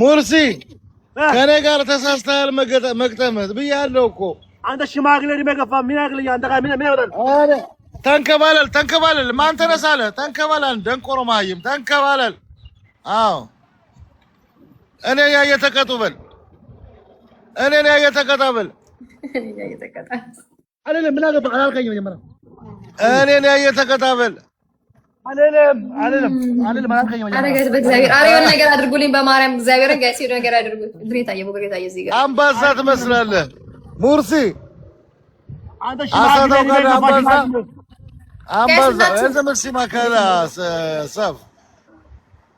ሙርሲ ከኔ ጋር ተሳስተሃል መግጠምህ ብያለሁ እኮ አንተ ሽማግሌ እድሜ ገፋ ምን ያግልኝ አንተ ጋር ምን ያወጣል ተንከባለል ማን ተነሳለ ተንከባለል ደንቆሮ ማይም ተንከባለል አዎ እኔ ያየተቀጡበል እኔ ያየተቀጣበል አይደለም ምን አገባ አላልከኝ መጀመሪያ እኔ ያየተቀጣበል አይደለም አላልከኝ መጀመሪያ አረጋዝ በእግዚአብሔር አሬውን ነገር አድርጉልኝ በማርያም እግዚአብሔርን ጋር ሲሉ ነገር አድርጉ ድሬታዬ በግሬታዬ እዚህ ጋር አምባሳ ትመስላለህ ሙርሲ አንተ ሽማግሌ አምባሳ እንደ መስማ ካላ ሰፍ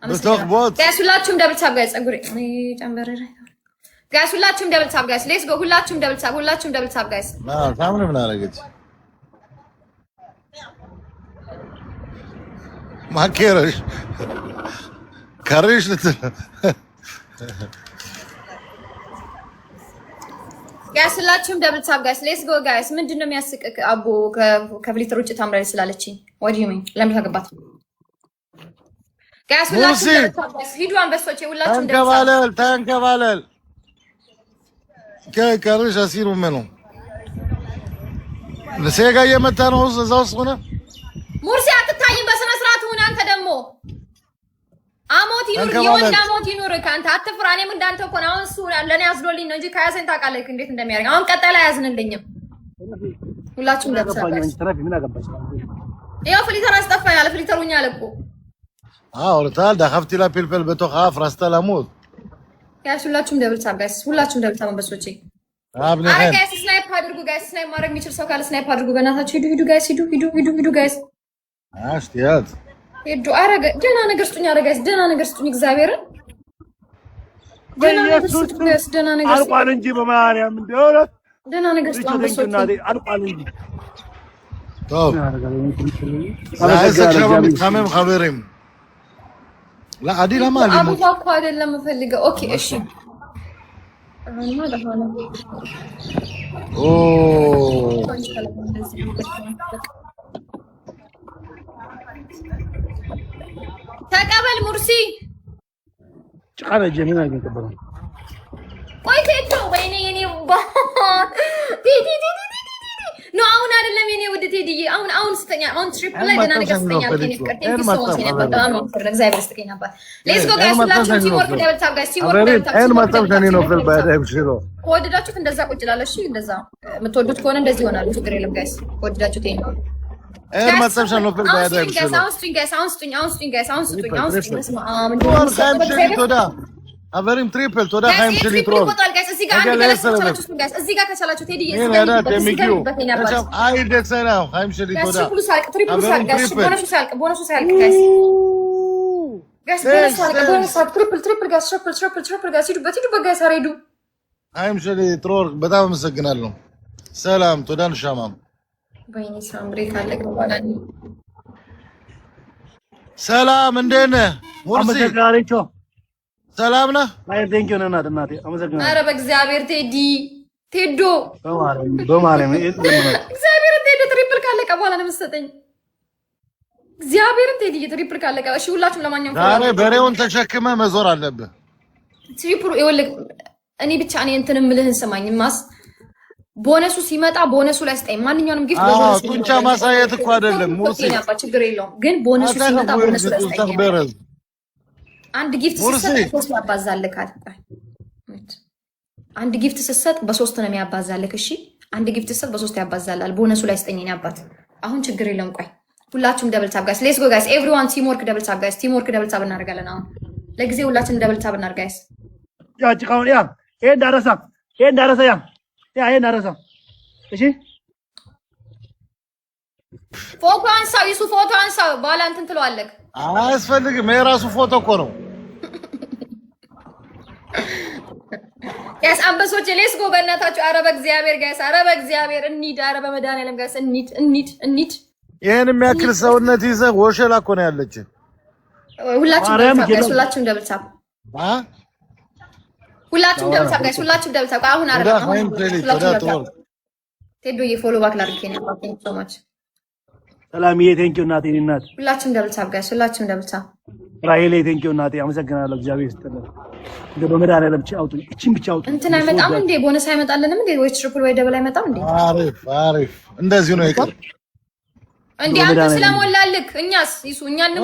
በተخبط ጋሱላችሁም ደብል ታብ ጋር ጸጉሬ ጨምበረረ ጋሱላችሁም ደብል ታብ ጋር ሌትስ ጎ ሁላችሁም ደብል ታብ ጋር ታምን ምን አረጋች ማከረሽ ከርሽ ልት ጋሱላችሁም ደብል ታብ ጋር ሌትስ ጎ ጋይስ ምንድነው የሚያስቅክ አቦ ከፍሊተር ውጭ ታምራለች ስላለችኝ what do you mean ለምን ታገባት ጋሱላችሁም ሂዱ አንበሶቼ ሁላችሁም ተንከባለል ከርሽ አሲሩ ምኑ ለሴጋ የመጣ ነው እዛው ሆነ ሙርሲ አትታይም በስነ ስርዓት ሆነ አንተ ደግሞ አሞት ይኑር የወንድ አሞት ይኑር ካንተ አትፍራ እኔም እንዳንተ እኮ ነው አሁን እሱ ለኔ አዝዶልኝ ነው እንጂ ከያዘኝ ታውቃለህ እንዴት እንደሚያደርግ አሁን ቀጣይ ላይ ያዝንልኝም ሁላችሁም ደብሳችሁ ተረፊ ምን አገባሽ ያው ፍሊተር አስጠፋኛል ፍሊተሩኛ አለቁ ታል ዳኸፍቲ ላ ፒልፕል በቶኻ ፍራስታ ላሙት ጋይስ ሁላችሁም ደብልታብ ጋይስ ሁላችሁም ደብልታብ አንበሶቼ አረ ጋይስ ስናይፕ አድርጉ ጋይስ ስናይፕ ማድረግ የሚችል ሰው ካለ ስናይፕ አድርጉ በእናታችሁ ሂዱ ጋይስ ሂዱ ጋይስ አሽቲያት ሄዱ አረ ደህና ነገር ስጡኝ አረ ጋይስ ደህና ነገር ስጡኝ እግዚአብሔርን ደህና ነገር ስጡኝ ደህና ነገር አልቋል እንጂ በማርያም እንደሆነ ደህና ነገር ስጡኝ አንበሶቼ አልቋል እንጂ طب لا عايزك تمام خبرهم لا عادي لا ما ابو باكو አይደለም ፈልገው ኦኬ እሺ ኦ ተቀበል ሙርሲ ጫና ጀሚና ገንተበረ ቆይ ቴዶ ወይኔ የኔ ኖ አሁን አይደለም የኔ ውድ ቴዲዬ አሁን ስተኛ አሁን ትሪፕል ላይ ደህና ነገር ስተኛ ከኔ ፍቅር ቴንክ ዩ ሶ ማች የኔ በጣም ነው ፍቅር እግዚአብሔር ይስጥልኝ ነበር ሌትስ ጎ ጋይስ ሁላችሁም ቲምወርክ ደብል ታብ ጋይስ ቲምወርክ ደብል ታብ አይን ማጣም ከኔ ነው ፍል ባይደም ሽሎ ከወደዳችሁት እንደዛ ቁጭ ይላል እሺ እንደዛ የምትወዱት ከሆነ እንደዚህ ይሆናል ችግር የለም ጋይስ ከወደዳችሁት ይሄን አይን ማጣም ሸሎ ፍል ባይደም ሽሎ አሁን ስጡኝ አቨሪም ትሪፕል ቶዳ ሃይም ሽሊትሮል እዚህ ጋር ከቻላችሁ ቴዲ አይ ደሰና ሃይም ሽሊቶዳ ቦነሱ ሳልቅ ትሪፕል ጋስ ትሪፕል ጋስ ሂዱበት ጋስ አሬዱ ሃይም ሽሊትሮል በጣም አመሰግናለሁ ሰላም ቶዳን ሻማም በእኔ ሳምብሬ ካለቅ በኋላ ሰላም እንዴት ነህ ሙርሲ ሰላም ነህ? አይ ቴንክ ዩ እናት እናቴ አመሰግናለሁ። ኧረ በእግዚአብሔር ቴዶ በማርያም እግዚአብሔር ቴዶ ትሪፕል ካለቀ በኋላ ነው የምትሰጠኝ። እግዚአብሔርን ቴዲ ትሪፕል ካለቀ እሺ፣ ሁላችሁም ለማንኛውም ዛሬ በሬውን ተሸክመህ መዞር አለብህ። ትሪፕል ይወልቅ እኔ ብቻ እኔ እንትን የምልህን ስማኝ ማስ ቦነሱ ሲመጣ ቦነሱ ላይ ስጠኝ። ማንኛውንም ጊፍት በቦነሱ ጡንቻ ማሳየት እኮ አይደለም ሙርሲ፣ ችግር የለውም ግን ቦነሱ ሲመጣ ቦነሱ ላይ ስጠኝ። አንድ ጊፍት ስትሰጥ በሶስት ያባዛልካል። አንድ ጊፍት ስትሰጥ በሶስት ነው የሚያባዛልክ። እሺ አንድ ጊፍት ስትሰጥ በሶስት ያባዛላል። ቦነሱ ላይ ስጠኝ አባት። አሁን ችግር የለውም። ቆይ ሁላችሁም ደብል ታብ ጋይስ፣ ሌትስ ጎ ጋይስ፣ ኤቭሪዋን ቲም ወርክ ደብል ታብ ጋይስ፣ ቲም ወርክ ደብል ታብ እናደርጋለን። አሁን ለጊዜው ሁላችንም ደብል ታብ እናድርግ ጋይስ። ያ ጭቃውን ያ ይሄን ዳረሳ ያ ይሄን ዳረሳ። እሺ ፎቶ አንሳው፣ ይሱ ፎቶ አንሳው። በኋላ እንትን ትለዋለህ። አያስፈልግም። የራሱ ፎቶ እኮ ነው። ጋይስ አንበሶች ሌትስ ጎ በእናታችሁ። ኧረ በእግዚአብሔር ጋይስ፣ ኧረ በእግዚአብሔር እንሂድ። ኧረ በመድኃኒዓለም ጋይስ እንሂድ። ይሄን የሚያክል ሰውነት ይዘህ ወሸላ እኮ ነው ያለች። ሁላችሁም ደብል ታብ ጋይስ፣ ሁላችሁም ደብል ታብ ጋይስ፣ ሁላችሁም ደብል ታብ። አሁን ቴዶዬ ፎሎ ባክ ላድርግ ነው። ቴንክ ዩ ሶ ማች ሰላምዬ ቴንክ ዩ እናቴ እናት። ሁላችሁም ደብል ታብ ጋይስ፣ ሁላችሁም ደብል ታብ ራሄሌ ቴንኪው እናቴ አመሰግናለሁ። እግዚአብሔር ይስጥልኝ። እንደ በመድኃኒዓለም አውጡ እቺን ብቻ አውጡ። እንትን አይመጣም እንዴ? ቦነስ አይመጣልንም እንዴ? ወይ ትሪፕል ወይ ደብል አይመጣም እንዴ? አሪፍ እንደዚህ ነው ይቀር እንዴ? አንተ ስለሞላልክ እኛስ ይሱ እኛ ነው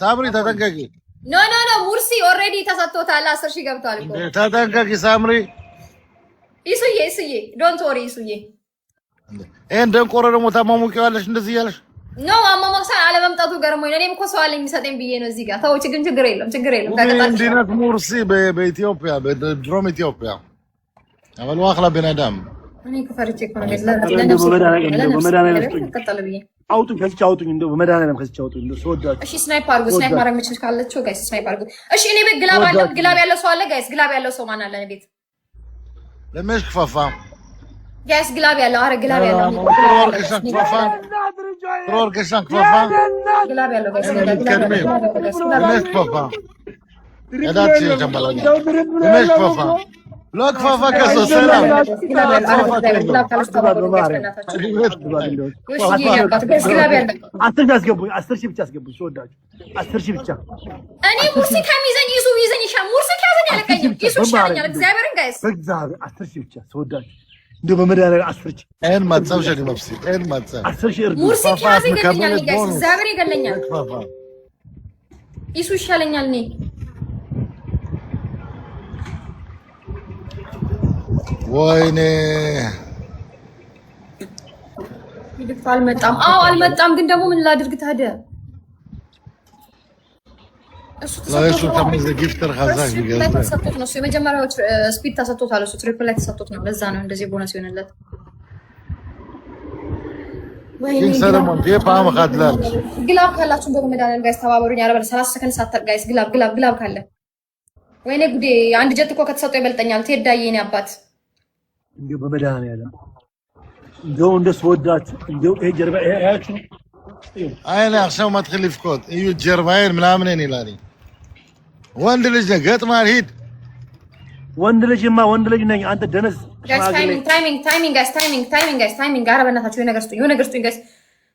ሳምሪ ተጠንቀቂ። ኖ ሙርሲ ኦልሬዲ ተሰጥቶታል። 10 ሺህ ገብቷል እኮ ተጠንቀቂ ሳምሪ። ይሱዬ ዶንት ወሪ ይሱዬ። ይሄን ደንቆሮ ደግሞ ታማሙቂዋለሽ እንደዚህ እያለሽ ኖ አማማክሳ አለመምጣቱ ገርሞኝ ነው። እኔም እኮ ሰው አለኝ የሚሰጠኝ ብዬ ነው እዚህ ጋር። ተው ችግር የለም። እንዲነት ሙርሲ በኢትዮጵያ በድሮም ኢትዮጵያ አበል ዋክላ በናዳም እኔ ከፈርቼ እኮ ነው አውጡኝ ከዚህ አውጡኝ። እንደው በመድኃኒዓለም ከዚህ አውጡኝ። እንደው ሰወዳችሁ እሺ። ስናይፕ ማድረግ የምችል ካለችው ጋይስ ስናይፕ አድርጉ። እሺ እኔ ቤት ግላብ ያለው ሰው አለ ጋይስ? ግላብ ያለው ሰው ማን አለ እኔ ቤት? ለምሽ ክፋፋ ጋይስ ግላብ ያለው አረ ግላብ ያለው ትሮር ከሻን ክፋፋ ግላብ ያለው ጋይስ ለምሽ ክፋፋ ያዳች ተንበላኛ ለምሽ ክፋፋ ሎክ ክፋፋ ከሶ ሰላም አስር ሺህ ብቻ አስገቡኝ። ሰወዳችሁ 10 ሺህ ብቻ። እኔ ሙርሲ ከሚዘኝ ይሱ ይዘኝ ይሻ ሙርሲ ከያዘኝ አለቀኝም። ይሱ ይሻለኛል። እግዚአብሔርን ጋይስ በእግዚአብሔር 10 ሺህ ብቻ ሰወዳችሁ። እንደው በመድኃኒዓለም 10 ሺህ ኤን ማጻው ሸዲ መፍሲ ኤን ማጻው 10 ሺህ እርዱ። ሙርሲ ከያዘኝ ይገኛል ጋይስ። እግዚአብሔር ይገለኛል። ይሱ ይሻለኛል። እኔ ወይኔ ይልፍ አልመጣም። አልመጣም። ግን ደግሞ ምን ላድርግ ታዲያ? እሱ ጊፍተር ሀዛግ ተሰጥቶት ነው። የመጀመሪያው ስፒድ ተሰጥቶታል። እሱ ትሪፕል ላይ ተሰጥቶት ነው። ለዛ ነው እንደዚህ ቦነስ ይሆነለት። ኪንግ ሰለሞን ቴፓም ካድላል ግላብ ካላችሁ እንደው መዳለን ጋይስ ተባበሩኝ። አረበል 30 ሰከንድ ሳትጠር ጋይስ ግላብ ካለ ወይኔ ጉዴ! አንድ ጀት እኮ ከተሰጠው ይበልጠኛል። ትሄዳዬ የኔ አባት እንደው በመድኃኒዓለም እንደው እንደስወዳችሁ እንደው ይሄ ጀርባ ያያችሁ አይኔ አክሰው ማትخلف ኮድ እዩ ጀርባዬን ምናምን ይላል። ወንድ ልጅ ገጥማል ሂድ። ወንድ ልጅ ነኝ። አንተ ደነስ ታይሚንግ ጋይስ ኧረ በእናታችሁ የሆነ ነገር ስጡኝ ጋይስ።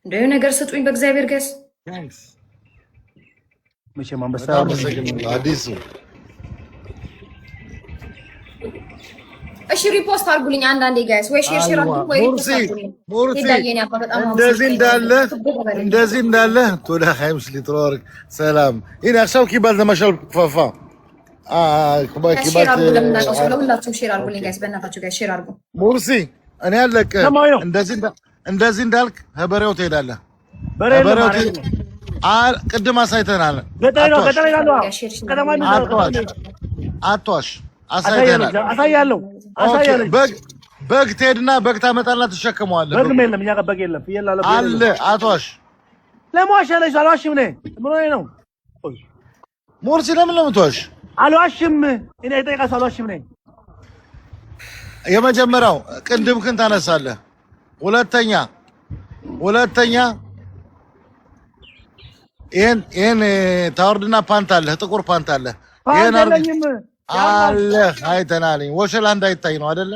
እንደው የሆነ ነገር ስጡኝ በእግዚአብሔር ጋይስ። መቼም አንበሳ አዲሱ እሺ ሪፖስት አድርጉልኝ አንዳንዴ ጋይስ፣ ወይ ሼር አድርጉ ወይ ሪፖስት አድርጉልኝ። እንደዚህ እንዳለ ቶዳ ሃይምስ ሊትሮር ሰላም ይሄን አክሰው ኪባል ተመሻል ክፋፋ ሼር አድርጉ። ለሁላችሁም ሼር አድርጉልኝ ጋይስ፣ በእናታችሁ ጋይስ ሼር አድርጉ። ሙርሲ እኔ አለቀ እንደዚህ እንዳልክ ህበሬው ትሄዳለህ። በሬው ቅድም አሳይተናል። አትዋሽ አሳያለሁ። በግ ትሄድና በግ ታመጣና ትሸከመዋለህ። በግም የለም እኛ ጋር በግ የለም። ፍየል አለ። አትዋሽ። ለማዋሽ ያለሽ አልዋሽም። ምን ሆነህ ነው ሙርሲ? ለምን ለምትዋሽ? አልዋሽም። እኔ ጠይቃስ አልዋሽም። የመጀመሪያው ቅንድብክን ታነሳለህ። ሁለተኛ ይሄን ታወርድና ፓንት አለ፣ ጥቁር ፓንት አለ። ይሄን አለ አይተናልኝ። ወሸላ እንዳይታይ ነው አይደለ?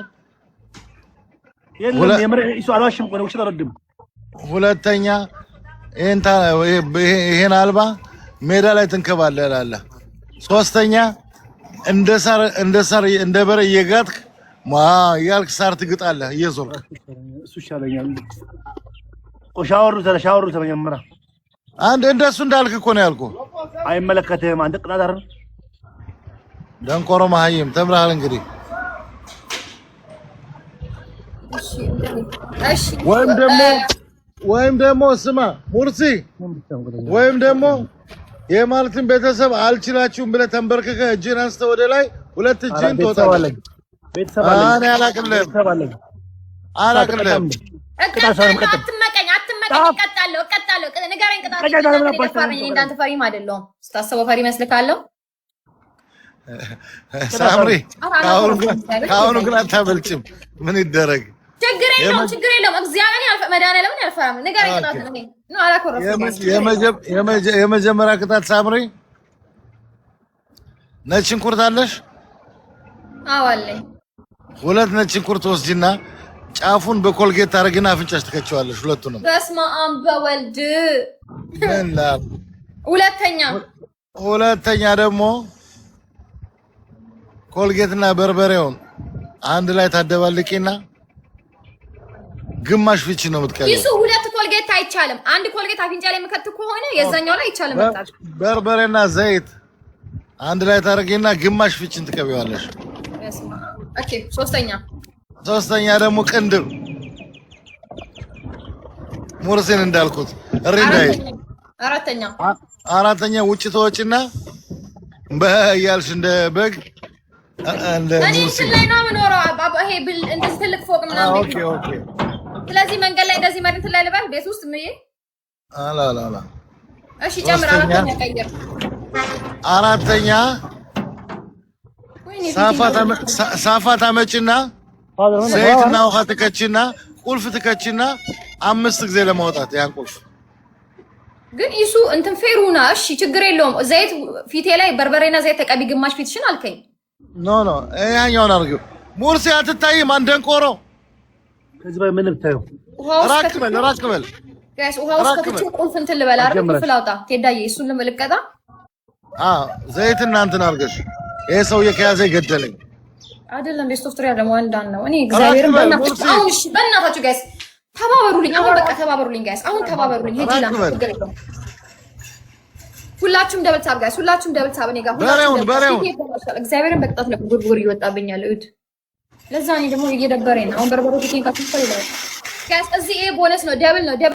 የለም የምር እሱ አልዋሽም እኮ ነው። ውሸት አልወድም። ሁለተኛ ይሄን አልባ ሜዳ ላይ ትንከባለላለህ። ሶስተኛ እንደ በሬ እየጋጥክ ያልክ ሳር ትግጣለህ እየዞርክ። እሱ ይሻለኛል። ሻወሩ ተመጀመራ አንድ እንደሱ እንዳልክ እኮ ነው ያልኩህ። አይመለከትህም አንተ ቅጣት አይደል? ደንቆሮ መሀይም ተምረሃል እንግዲህ። ወይም ደግሞ ስማ ሙርሲ፣ ወይም ደግሞ የማለትን ቤተሰብ አልችላችሁም ብለህ ተንበርክከህ እጅህን አንስተህ ወደ ላይ ሁለት እጅህን ትወጣለህ። እኔ አላቅልህም። እቀጣለሁ። ንገረኝ ቅጣት። እንዳንተ ፈሪም አይደለሁም። ስታስበው ፈሪ መስልካለሁ። ሳምሪ ከአሁኑ ግን አታበልጭም። ምን ይደረግ? ችግር የለውም። እግዚአብሔር መድኃኒዓለምን ያልፈራም። ንገረኝ ቅጣት። የመጀመሪያ ቅጣት ሳምሪ፣ ነጭ ሽንኩርት አለሽ? አዎ አለኝ። 2 ነጭ ሽንኩርት ወስጂና ጫፉን በኮልጌት ታረግና አፍንጫሽ ትከቸዋለሽ ሁለቱንም በስመ አብ በወልድ ምንላ ሁለተኛ ደግሞ ኮልጌትና በርበሬውን አንድ ላይ ታደባልቂና ግማሽ ፍቺ ነው የምትቀበው ይሱ ሁለት ኮልጌት አይቻልም አንድ ኮልጌት አፍንጫ ላይ መከት ከሆነ የዛኛው ላይ አይቻልም መጣች በርበሬና ዘይት አንድ ላይ ታረጊና ግማሽ ፍቺን ትቀበዋለሽ ኦኬ ሶስተኛ ደግሞ ቅንድብ ሙርሲን እንዳልኩት ሪንዳይ አራተኛ ውጭ ተወጪና በያልሽ እንደ በግ እንደ ሙርሲ ላይ ነው የምኖረው ይሄ እንደዚህ ትልቅ ፎቅ ምናምን ኦኬ ስለዚህ መንገድ ላይ እንደዚህ መሬት ላይ ልበል ቤት ውስጥ ምን አላ እሺ ጨምር አራተኛ ሳፋታ መጭና ዘይትና ውሃ ትከችና ቁልፍ ትከችና 5 ጊዜ ለማውጣት ያን ቁልፍ ግን ይሱ እንትን ፌሩና እሺ ችግር የለውም ዘይት ፊቴ ላይ በርበሬና ዘይት ተቀቢ ግማሽ ፊትሽን አልከኝ ኖ ያኛውን አርገው ሙርሲ አትታይም አንደንቆሮ ከዚህ ባይ ምንም ታዩ ራክበል ጋይስ ውሃው እስከ ቁልፍ እንትን ልበል አይደል ቁልፍ ላውጣ ቴዳዬ እሱን ለመልቀጣ ዘይትና እንትን አርገሽ ይሄ ሰውዬ ከያዘ ይገደለኝ አይደለም ቤስቶፍትሪ ያለው አንዳን ነው እኔ እግዚአብሔርን በእናታችሁ ጋይስ ተባበሩልኝ አሁን በቃ ተባበሩልኝ ጋይስ አሁን ተባበሩልኝ ሄጂላ ሁላችሁም ደብል ታብ ጋይስ ሁላችሁም ደብል ታብ እኔ ጋር በሬውን እግዚአብሔርን በቅጣት ነው ጉርጉር ይወጣብኛል እድ ለዛ እኔ ደግሞ እየደበረኝ ነው አሁን በርበሮ ፊቴን ካፍተው ይላል ጋይስ እዚህ ይሄ ቦነስ ነው ደብል